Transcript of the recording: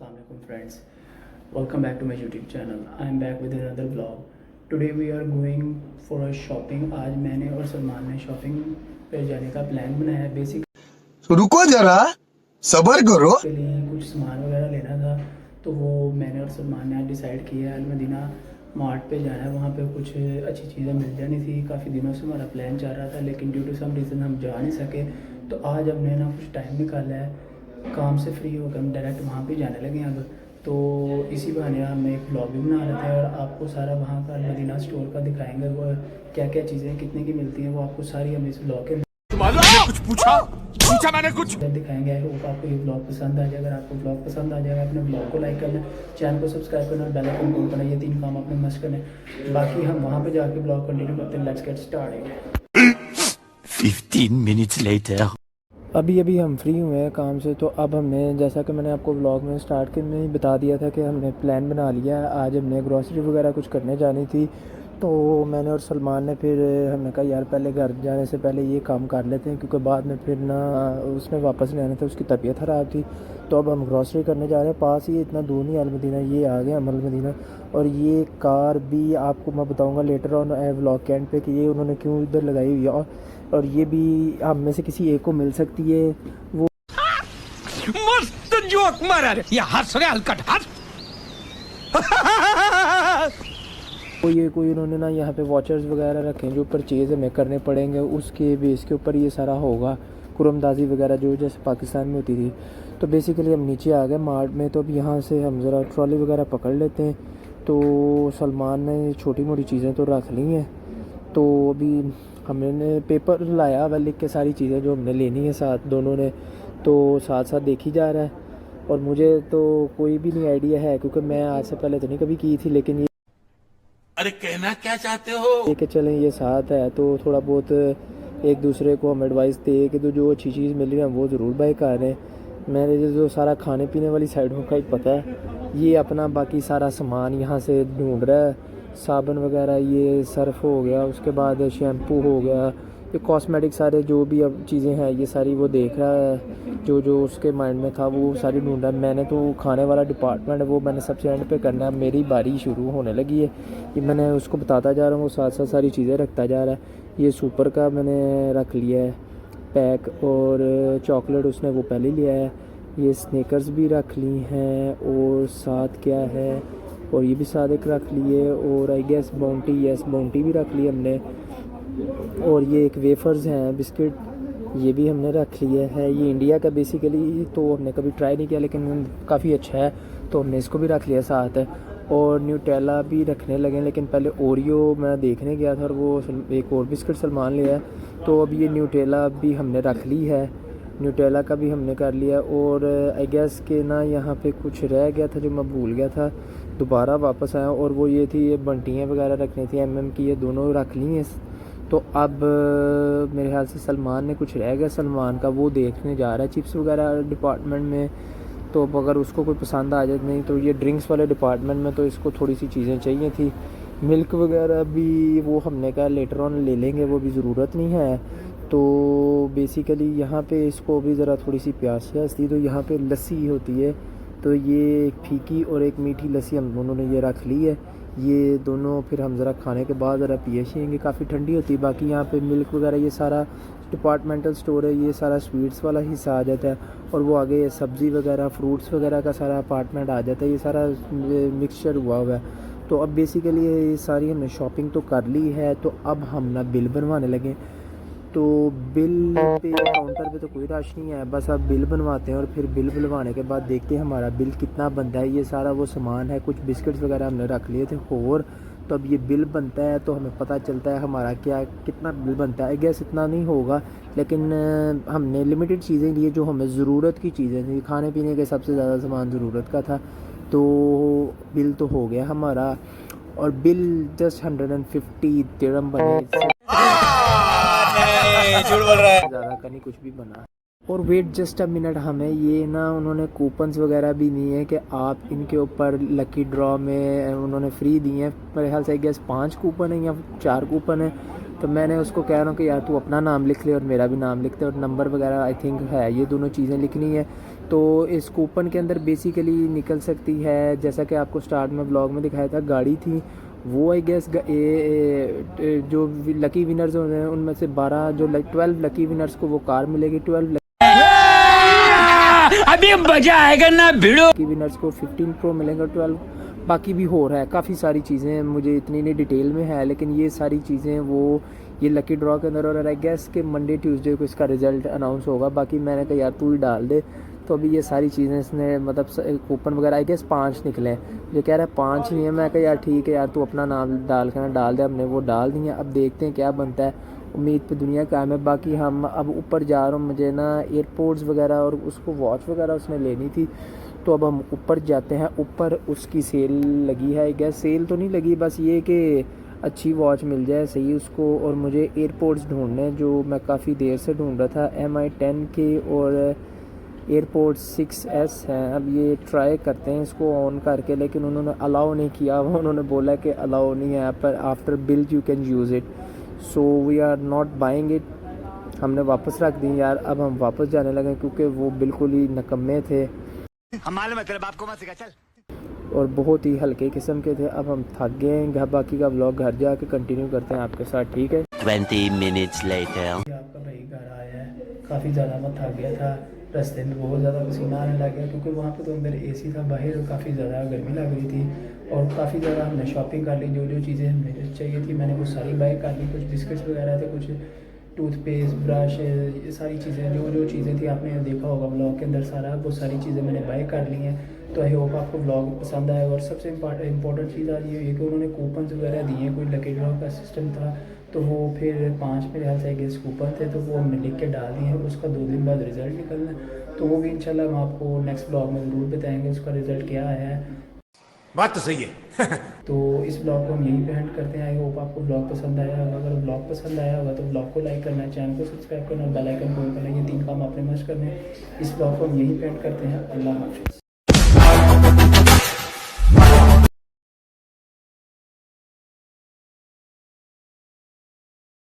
Assalamualaikum friends, welcome back to my YouTube channel. I am back with another vlog. Today we are going for a shopping. आज मैंने और सलमान ने shopping पे जाने का plan बनाया है। बेसिकली रुको जरा सबर करो। कुछ सामान वगैरह लेना था, तो वो मैंने और सलमान ने आज डिसाइड किया है अल मदीना मार्ट पे जाना है। वहाँ पे कुछ अच्छी चीज़ें मिल जानी थी। काफ़ी दिनों से हमारा प्लान चल रहा था, लेकिन ड्यू टू सम रीज़न हम जा नहीं सके। तो आज हमने ना कुछ टाइम निकाला है, काम से फ्री होकर हम डायरेक्ट वहाँ पे जाने लगे अब। तो इसी बहाने हम एक ब्लॉग भी बना रहे थे और आपको सारा वहाँ का मदीना स्टोर का दिखाएंगे। वो क्या क्या चीज़ें कितने की मिलती हैं वो आपको सारी हम इस ब्लॉग के कुछ पूछा मैंने कुछ दिखाएंगे। आई होप आपको ये ब्लॉग पसंद आ जाए। अगर आपको ब्लॉग पसंद आ जाएगा, अपने ब्लॉग को लाइक करना, चैनल को सब्सक्राइब करना और बेल आइकन को करना, ये 3 काम आपने मस्ट करना है। बाकी हम वहाँ पे जाके ब्लॉग कंटिन्यू करते हैं। Let's get started. 15 minutes later. अभी हम फ्री हुए हैं काम से। तो अब हमने, जैसा कि मैंने आपको व्लॉग में स्टार्ट के में ही बता दिया था कि हमने प्लान बना लिया है। आज हमने ग्रॉसरी वगैरह कुछ करने जानी थी। तो मैंने और सलमान ने फिर हमने कहा यार पहले घर जाने से पहले ये काम कर लेते हैं, क्योंकि बाद में फिर ना उसने वापस नहीं आना था, उसकी तबीयत ख़राब थी। तो अब हम ग्रॉसरी करने जा रहे हैं। पास ही इतना दूर नहीं अल मदीना, ये आ गया अल मदीना। और ये कार भी आपको मैं बताऊँगा लेटर ऑन व्लॉग के एंड पे कि ये उन्होंने क्यों इधर लगाई हुई है। और ये भी हम में से किसी एक को मिल सकती है। वो मस्त जोक मारा रे ये हंस रहे हलकट हंस ये कोई उन्होंने ना यहाँ पे वॉचर्स वगैरह रखे हैं जो परचेज़ हमें करने पड़ेंगे, उसके बेस के ऊपर ये सारा होगा। कुरमदाजी वगैरह जो जैसे पाकिस्तान में होती थी। तो बेसिकली हम नीचे आ गए मार्ट में। तो अब यहाँ से हम ज़रा ट्रॉली वगैरह पकड़ लेते हैं। तो सलमान ने छोटी मोटी चीज़ें तो रख ली हैं। तो अभी हमने पेपर लाया हुआ लिख के सारी चीज़ें जो हमने लेनी है साथ दोनों ने। तो साथ साथ देखी जा रहा है। और मुझे तो कोई भी नहीं आइडिया है, क्योंकि मैं आज से पहले तो नहीं कभी की थी। लेकिन ये अरे कहना क्या चाहते हो लेके चलें, ये साथ है तो थोड़ा बहुत एक दूसरे को हम एडवाइस दे कि तो जो अच्छी चीज़ मिल रही है वो ज़रूर बाय कर रहे हैं। मैंने जो सारा खाने पीने वाली साइडों का ही पता है। ये अपना बाकी सारा सामान यहाँ से ढूंढ रहा है। साबुन वगैरह, ये सर्फ हो गया, उसके बाद शैम्पू हो गया, ये कॉस्मेटिक सारे जो भी अब चीज़ें हैं ये सारी वो देख रहा है। जो उसके माइंड में था वो सारी ढूंढ रहा है। मैंने तो खाने वाला डिपार्टमेंट है वो मैंने सबसे एंड पे करना है। मेरी बारी शुरू होने लगी है। ये मैंने उसको बताता जा रहा हूँ, वो साथ साथ सारी चीज़ें रखता जा रहा है। ये सुपर का मैंने रख लिया है पैक, और चॉकलेट उसने वो पहले लिया है। ये स्नेकर्स भी रख ली हैं, और साथ क्या है, और ये भी साथ एक रख लिए, और I guess Bounty, yes Bounty भी रख ली हमने। और ये एक वेफर्स हैं बिस्किट, ये भी हमने रख लिया है। ये इंडिया का बेसिकली तो हमने कभी ट्राई नहीं किया, लेकिन काफ़ी अच्छा है तो हमने इसको भी रख लिया साथ है। और न्यूटेला भी रखने लगे, लेकिन पहले ओरियो मैं देखने गया था और वो एक और बिस्किट सलमान लिया है। तो अब ये न्यूटेला भी हमने रख ली है, न्यूटेला का भी हमने कर लिया। और आई गेस के ना यहाँ पे कुछ रह गया था जो मैं भूल गया था, दोबारा वापस आया। और वो ये थी, ये बंटियाँ वगैरह रखनी थी MM की, ये दोनों रख ली हैं। तो अब मेरे ख्याल से सलमान ने कुछ रह गया सलमान का, वो देखने जा रहा है चिप्स वगैरह डिपार्टमेंट में। तो अब अगर उसको कोई पसंद आ जाए, नहीं तो ये ड्रिंक्स वाले डिपार्टमेंट में तो इसको थोड़ी सी चीज़ें चाहिए थी। मिल्क वगैरह भी वो हमने कहा लेटर ऑन ले लेंगे, वो भी ज़रूरत नहीं है। तो बेसिकली यहाँ पे इसको भी ज़रा थोड़ी सी प्यास थी। तो यहाँ पे लस्सी होती है, तो ये एक फीकी और एक मीठी लस्सी हम दोनों ने ये रख ली है। ये दोनों फिर हम ज़रा खाने के बाद ज़रा पिएंगे, काफ़ी ठंडी होती है। बाकी यहाँ पे मिल्क वगैरह ये सारा डिपार्टमेंटल स्टोर है, ये सारा स्वीट्स वाला हिस्सा आ जाता है। और वो आगे सब्ज़ी वगैरह फ्रूट्स वगैरह का सारा अपार्टमेंट आ जाता है। ये सारा मिक्सचर हुआ है। तो अब बेसिकली ये सारी हमने शॉपिंग तो कर ली है। तो अब हम ना बिल बनवाने लगे। तो बिल पे काउंटर पे तो कोई रश नहीं है, बस अब बिल बनवाते हैं और फिर बिल बनवाने के बाद देखते हैं हमारा बिल कितना बनता है। ये सारा वो सामान है, कुछ बिस्किट्स वगैरह हमने रख लिए थे और। तो अब ये बिल बनता है तो हमें पता चलता है हमारा क्या कितना बिल बनता है। आई गेस इतना नहीं होगा, लेकिन हमने लिमिटेड चीज़ें लिए जो हमें ज़रूरत की चीज़ें थी। खाने पीने के सबसे ज़्यादा सामान ज़रूरत का था। तो बिल तो हो गया हमारा, और बिल जस्ट 150 दिरहम बने, झूठ बोल रहा है ज़्यादा का नहीं कुछ भी बना। और वेट जस्ट अ मिनट, हमें ये ना उन्होंने कूपन्स वगैरह भी दिए हैं कि आप इनके ऊपर लकी ड्रॉ में उन्होंने फ्री दिए हैं। मेरे ख्याल से गैस 5 कूपन है या 4 कूपन है। तो मैंने उसको कह रहा हूँ कि यार तू अपना नाम लिख ले और मेरा भी नाम लिख दे, और नंबर वगैरह आई थिंक है, ये दोनों चीज़ें लिखनी है। तो इस कूपन के अंदर बेसिकली निकल सकती है, जैसा कि आपको स्टार्ट में ब्लॉग में दिखाया था, गाड़ी थी वो आई गेस जो लकी विनर्स हो रहे हैं उनमें से 12 जो 12 लकी विनर्स को वो कार मिलेगी, 12 अभी मजा आएगा ना भिड़ो। लकी विनर्स को 15 प्रो मिलेगा, 12 बाकी भी हो रहा है, काफ़ी सारी चीज़ें मुझे इतनी नहीं डिटेल में है, लेकिन ये सारी चीज़ें वो ये लकी ड्रॉ के अंदर, और आई गेस के मंडे ट्यूसडे को इसका रिज़ल्ट अनाउंस होगा। बाकी मैंने कहा यार तू ही डाल दे, तो अभी ये सारी चीज़ें इसने मतलब कूपन वगैरह आई गेस 5 निकले हैं, जो कह रहा है 5 ही है। मैं कहा यार ठीक है यार तू अपना नाम डाल कर डाल दे, हमने वो डाल दिए। अब देखते हैं क्या बनता है, उम्मीद पे दुनिया कायम है। बाकी हम अब ऊपर जा रहा हूँ, मुझे ना एयरपोर्ट्स वगैरह और उसको वॉच वगैरह उसने लेनी थी, तो अब हम ऊपर जाते हैं। ऊपर उसकी सेल लगी है, गैस सेल तो नहीं लगी, बस ये कि अच्छी वॉच मिल जाए सही उसको। और मुझे एयरपोर्ट्स ढूंढने जो मैं काफ़ी देर से ढूंढ रहा था, MI 10 के और एयरपोर्ट्स 6S हैं। अब ये ट्राई करते हैं इसको ऑन करके, लेकिन उन्होंने अलाउ नहीं किया, वो उन्होंने बोला कि अलाउ नहीं है, पर after bill you can use it, so we are not buying it. हमने वापस रख दी यार, अब हम वापस जाने लगे क्योंकि वो बिल्कुल ही निकम्मे थे, हमारे मतलब आपको मत सिखा चल। और बहुत ही हल्के किस्म के थे। अब हम थक गए हैं, बाकी का व्लॉग घर जाके कंटिन्यू करते हैं आपके साथ, ठीक है। 20 minutes later. आपका भाई घर आया है, काफ़ी ज़्यादा मैं थक गया था, रास्ते में बहुत ज़्यादा पसीना आने लग गया क्योंकि वहाँ पे तो अंदर AC था, बाहर काफ़ी ज़्यादा गर्मी लग रही थी। और काफ़ी ज़्यादा हमने शॉपिंग कर ली, जो जो चीज़ें हमें चाहिए थी मैंने वो सारी बाय कर ली। कुछ बिस्किट्स वगैरह थे, कुछ टूथपेस्ट, ब्रश, ये सारी चीज़ें जो जो चीज़ें थी आपने देखा होगा व्लॉग के अंदर सारा, वो सारी चीज़ें मैंने बाय कर ली हैं। तो आई होप आपको व्लॉग पसंद आएगा। और सबसे इम्पोर्टेंट चीज़ आज ये है कि उन्होंने कूपन्स वगैरह दिए हैं, कोई लकी ड्रॉ का सिस्टम था, तो वो फिर 5 मेरे ख्याल से गेस्ट कूपन थे, तो वो हमने लिख के डाल दिए हैं। उसका 2 दिन बाद रिज़ल्ट निकलना है, तो वो भी इंशाल्लाह हम आपको नेक्स्ट ब्लॉग में ज़रूर बताएंगे उसका रिज़ल्ट क्या है। बात तो सही है। तो इस ब्लॉग को हम यहीं पे एंड करते हैं। आई होप आपको ब्लॉग पसंद आया होगा। अगर ब्लॉग पसंद आया होगा तो ब्लॉग को लाइक करना है, चैनल को सब्सक्राइब करना और बेल आइकन को ऑन करना, ये 3 काम आपने मस्ट करने हैं। इस ब्लॉग को हम यहीं पे एंड करते हैं। अल्लाह हाफिज़।